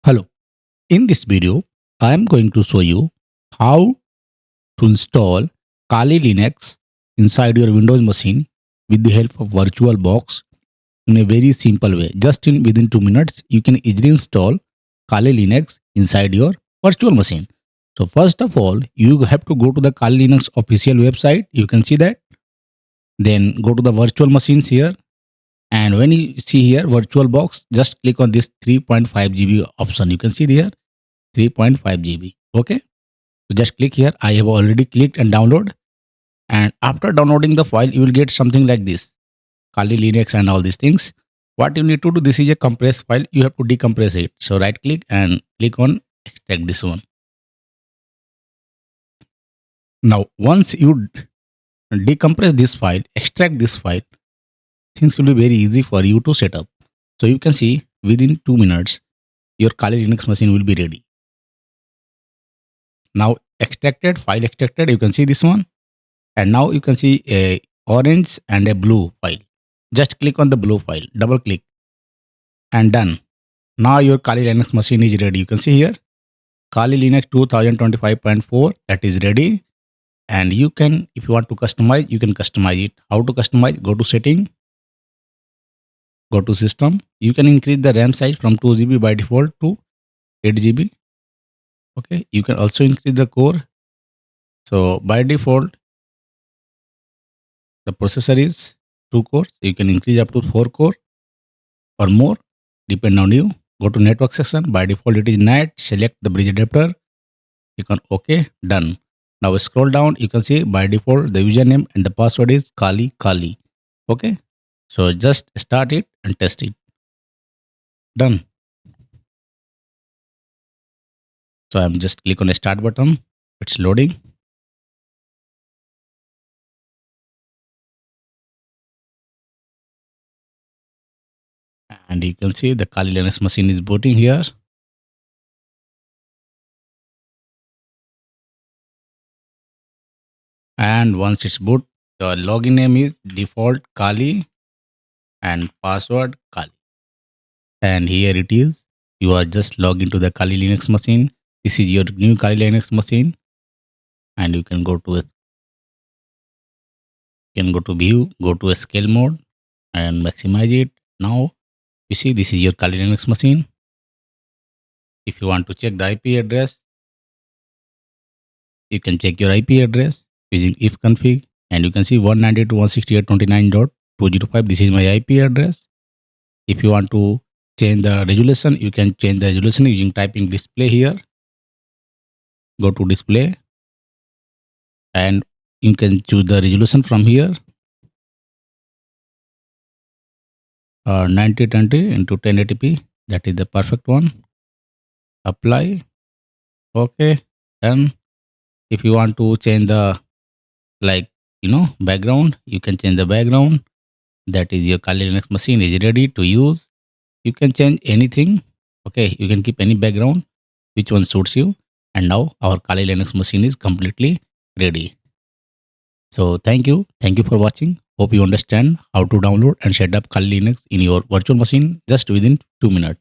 Hello. In this video, I am going to show you how to install Kali Linux inside your Windows machine with the help of VirtualBox in a very simple way. Just in within 2 minutes, you can easily install Kali Linux inside your virtual machine. So first of all, you have to go to the Kali Linux official website. You can see that. Then go to the virtual machines here. And when you see here VirtualBox, just click on this 3.5 GB option. You can see here 3.5 GB. Okay. So just click here. I have already clicked and download. And after downloading the file, you will get something like this. Kali Linux and all these things. What you need to do, this is a compressed file. You have to decompress it. So right click and click on extract this one. Now, once you decompress this file, extract this file, things will be very easy for you to set up. So you can see within 2 minutes, your Kali Linux machine will be ready. Now extracted, file extracted, you can see this one. And now you can see a orange and a blue file. Just click on the blue file, double click and done. Now your Kali Linux machine is ready. You can see here Kali Linux 2025.4 that is ready. And you can, if you want to customize, you can customize it. How to customize? Go to setting, go to system. You can increase the RAM size from 2 GB by default to 8 GB. Okay, you can also increase the core. So by default, the processor is 2 cores. You can increase up to 4 core or more, depend on you. Go to network section. By default, it is NAT. Select the bridge adapter. Click on OK. Done. Now scroll down. You can see by default the username and the password is Kali Kali. Okay. So just start it and test it. Done. So I'm just click on the start button. It's loading. And you can see the Kali Linux machine is booting here. And once it's boot, the login name is default Kali and password Kali. And here it is. You are just log into the Kali Linux machine. This is your new Kali Linux machine. And you can go to view, go to a scale mode and maximize it. Now you see this is your Kali Linux machine. If you want to check the IP address, you can check your IP address using ifconfig, and you can see 192.168.29.205. This is my IP address. If you want to change the resolution, you can change the resolution using typing display here. Go to display and you can choose the resolution from here. 9020 into 1080p. That is the perfect one. Apply. Okay. And if you want to change the background, you can change the background. That is your Kali Linux machine is ready to use. You can change anything. Okay, you can keep any background which one suits you. And now our Kali Linux machine is completely ready. So thank you for watching. Hope you understand how to download and set up Kali Linux in your virtual machine just within 2 minutes.